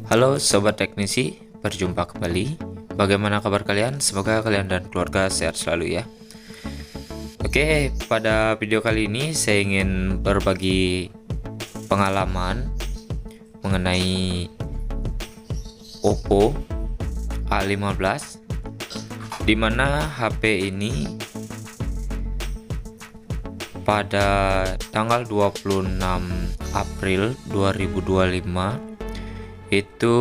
Halo Sobat Teknisi, berjumpa kembali. Bagaimana kabar kalian? Semoga kalian dan keluarga sehat selalu ya. Oke, pada video kali ini saya ingin berbagi pengalaman mengenai Oppo A15, dimana HP ini pada tanggal 26 April 2025 itu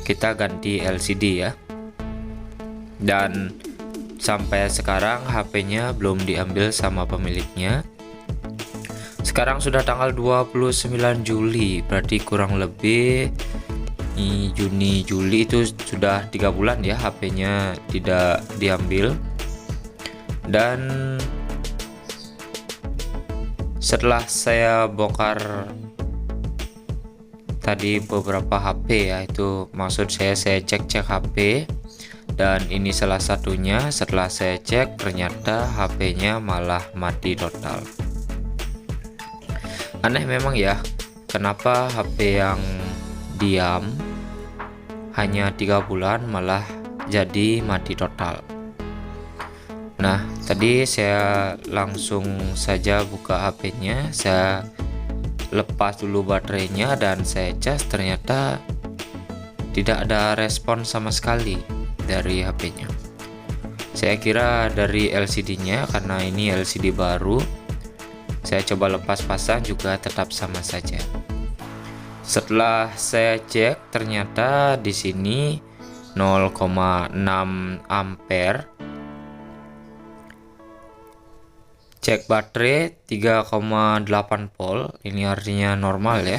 kita ganti LCD ya, dan sampai sekarang HP-nya belum diambil sama pemiliknya. Sekarang sudah tanggal 29 Juli, berarti kurang lebih Juni Juli itu sudah 3 bulan ya HP-nya tidak diambil. Dan setelah saya bongkar tadi beberapa HP ya, itu maksud saya cek HP, dan ini salah satunya. Setelah saya cek ternyata HP-nya malah mati total. Aneh memang ya, kenapa HP yang diam hanya 3 bulan malah jadi mati total. Nah, tadi saya langsung saja buka HP-nya, saya lepas dulu baterainya dan saya cas, ternyata tidak ada respon sama sekali dari HP-nya. Saya kira dari LCD-nya, karena ini LCD baru. Saya coba lepas pasang juga tetap sama saja. Setelah saya cek ternyata di sini 0,6 ampere. Cek baterai 3,8 volt, ini artinya normal ya.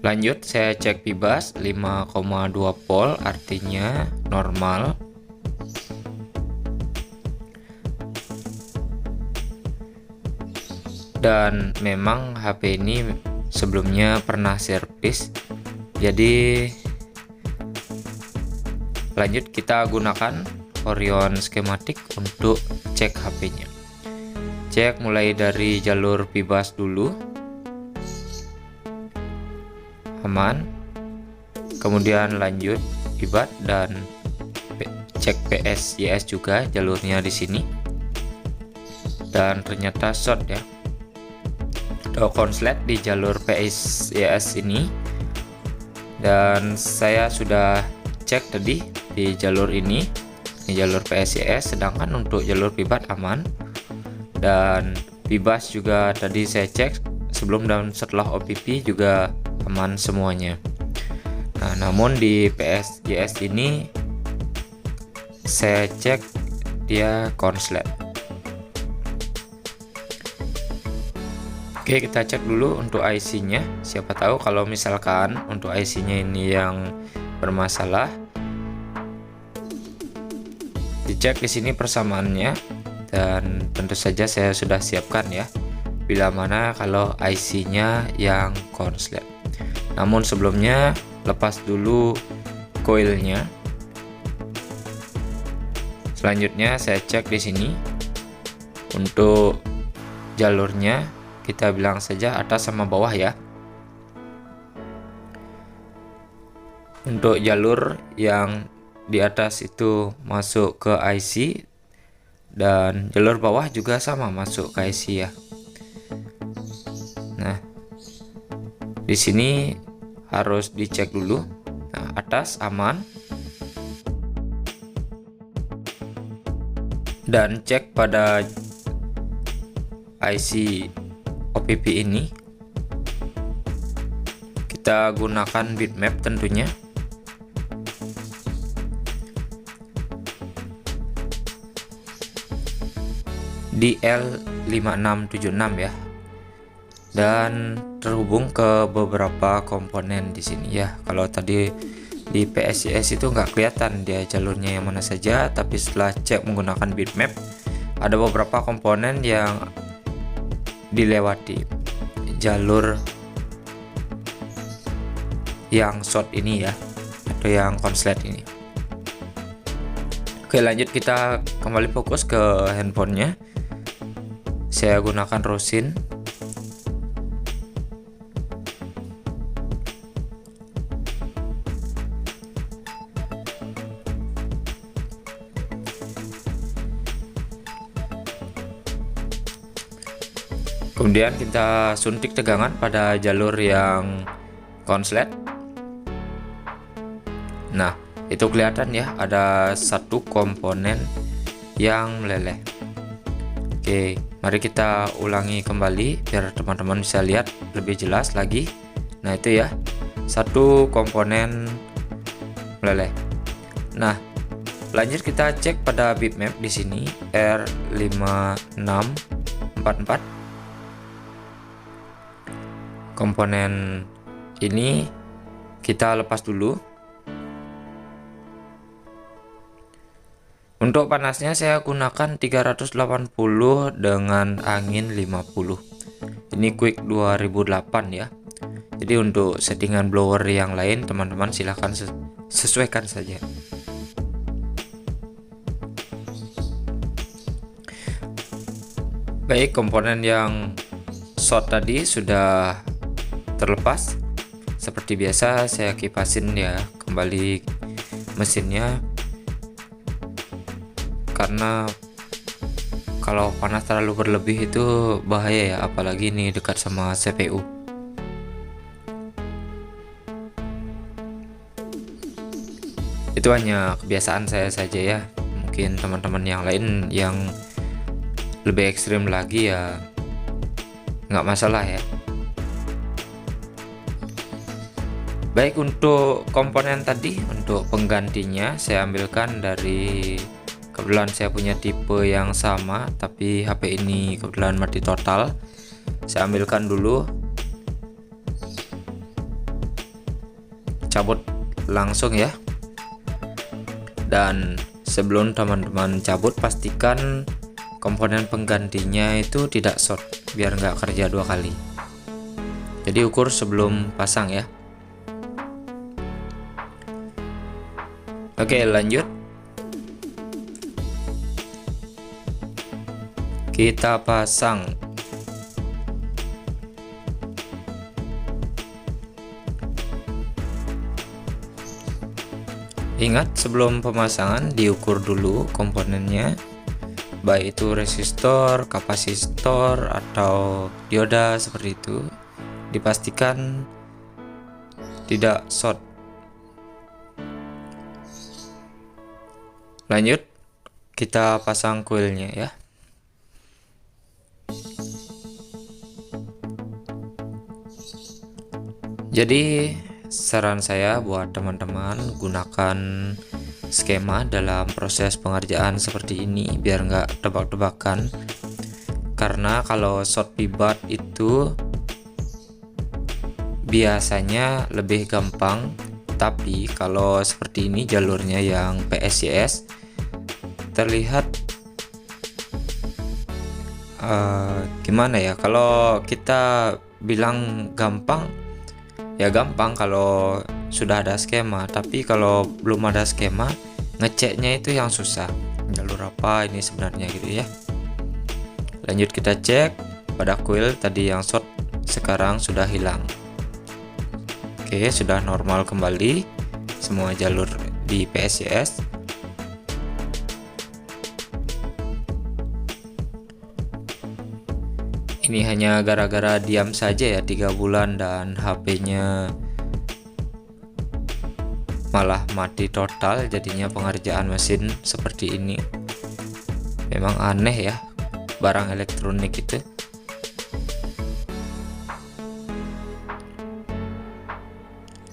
Lanjut saya cek bebas 5,2 volt, artinya normal. Dan memang HP ini sebelumnya pernah servis, jadi lanjut kita gunakan Orion skematik untuk cek HP-nya. Cek mulai dari jalur bebas dulu, aman. Kemudian lanjut bebas dan cek PSYS juga jalurnya di sini. Dan ternyata short ya. Ada konslet di jalur PSYS ini. Dan saya sudah cek tadi di jalur ini jalur PSYS, sedangkan untuk jalur bebas aman. Dan bebas juga tadi saya cek sebelum dan setelah OPP juga aman semuanya. Nah, namun di PSYS ini saya cek dia konslet. Oke, kita cek dulu untuk IC-nya. Siapa tahu kalau misalkan untuk IC-nya ini yang bermasalah. Dicek di sini persamaannya, dan tentu saja saya sudah siapkan ya bila mana kalau IC-nya yang konslet. Namun sebelumnya lepas dulu coilnya. Selanjutnya saya cek di sini untuk jalurnya, kita bilang saja atas sama bawah ya. Untuk jalur yang di atas itu masuk ke IC, dan jalur bawah juga sama masuk ke IC ya. Nah, di sini harus dicek dulu. Nah, atas aman. Dan cek pada IC OPP ini. Kita gunakan bitmap tentunya. DL5676 ya, dan terhubung ke beberapa komponen di sini ya. Kalau tadi di PSYS itu nggak kelihatan dia jalurnya yang mana saja, tapi setelah cek menggunakan bitmap ada beberapa komponen yang dilewati jalur yang short ini ya, atau yang konslet ini. Oke, lanjut kita kembali fokus ke handphonenya. Saya gunakan Rosin Kemudian kita suntik tegangan pada jalur yang konslet. Nah, itu kelihatan ya, ada satu komponen yang meleleh. Oke, mari kita ulangi kembali biar teman-teman bisa lihat lebih jelas lagi. Nah, itu ya, satu komponen meleleh. Nah, lanjut kita cek pada bitmap di sini R5644. Komponen ini kita lepas dulu. Untuk panasnya saya gunakan 380 dengan angin 50. Ini Quick 2008 ya. Jadi untuk settingan blower yang lain teman-teman silahkan sesuaikan saja. Baik, komponen yang short tadi sudah terlepas. Seperti biasa saya kipasin ya kembali mesinnya, karena kalau panas terlalu berlebih itu bahaya ya, apalagi ini dekat sama CPU. Itu hanya kebiasaan saya saja ya, mungkin teman-teman yang lain yang lebih ekstrim lagi ya nggak masalah ya. Baik, untuk komponen tadi, untuk penggantinya saya ambilkan dari, kebetulan saya punya tipe yang sama tapi HP ini kebetulan mati total. Saya ambilkan dulu, cabut langsung ya. Dan sebelum teman-teman cabut, pastikan komponen penggantinya itu tidak short biar nggak kerja dua kali. Jadi ukur sebelum pasang ya. Oke, lanjut. Kita pasang. Ingat, sebelum pemasangan diukur dulu komponennya, baik itu resistor, kapasitor, atau dioda seperti itu. Dipastikan tidak short. Lanjut, kita pasang coilnya ya. Jadi saran saya buat teman-teman, gunakan skema dalam proses pengerjaan seperti ini biar nggak tebak-tebakan. Karena kalau short pibat itu biasanya lebih gampang, tapi kalau seperti ini jalurnya yang PSYS terlihat gimana ya, kalau kita bilang gampang ya gampang kalau sudah ada skema, tapi kalau belum ada skema ngeceknya itu yang susah, jalur apa ini sebenarnya gitu ya. Lanjut kita cek pada coil tadi yang short, sekarang sudah hilang. Oke, sudah normal kembali semua jalur di PSYS. Ini hanya gara-gara diam saja ya 3 bulan dan HP-nya malah mati total, jadinya pengerjaan mesin seperti ini. Memang aneh ya barang elektronik itu.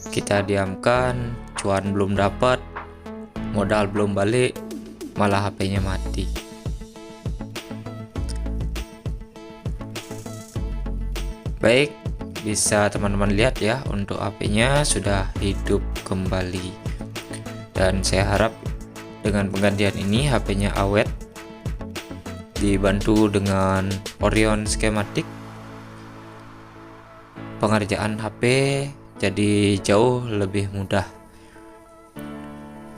Kita diamkan, cuan belum dapat, modal belum balik, malah HP-nya mati. Baik, bisa teman-teman lihat ya, untuk HP-nya sudah hidup kembali. Dan saya harap dengan penggantian ini HP-nya awet, dibantu dengan Orion skematik, pengerjaan HP jadi jauh lebih mudah.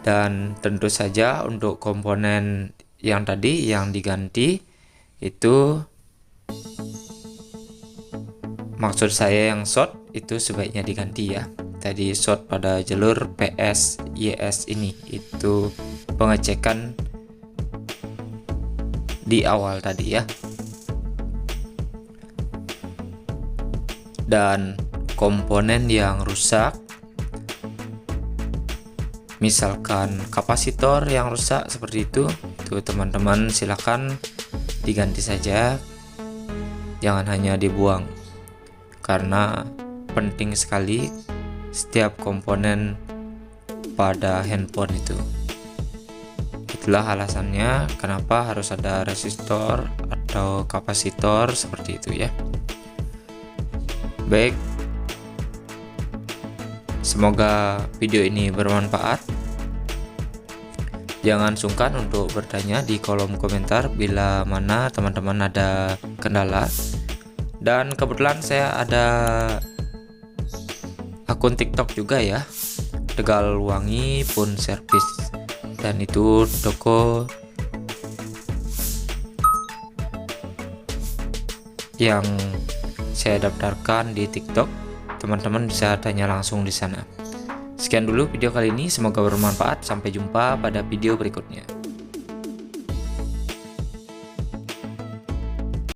Dan tentu saja untuk komponen yang tadi yang diganti itu, maksud saya yang short itu sebaiknya diganti ya. Tadi short pada jalur PSYS ini, itu pengecekan di awal tadi ya. dan komponen yang rusak, misalkan kapasitor yang rusak seperti itu teman-teman silakan diganti saja, jangan hanya dibuang, karena penting sekali setiap komponen pada handphone itu. Itulah alasannya kenapa harus ada resistor atau kapasitor seperti itu ya. Baik, semoga video ini bermanfaat. Jangan sungkan untuk bertanya di kolom komentar bila mana teman-teman ada kendala. Dan kebetulan saya ada akun TikTok juga ya, Tegalwangi Phone Service, dan itu toko yang saya daftarkan di TikTok. Teman-teman bisa tanya langsung di sana. Sekian dulu video kali ini, semoga bermanfaat. Sampai jumpa pada video berikutnya.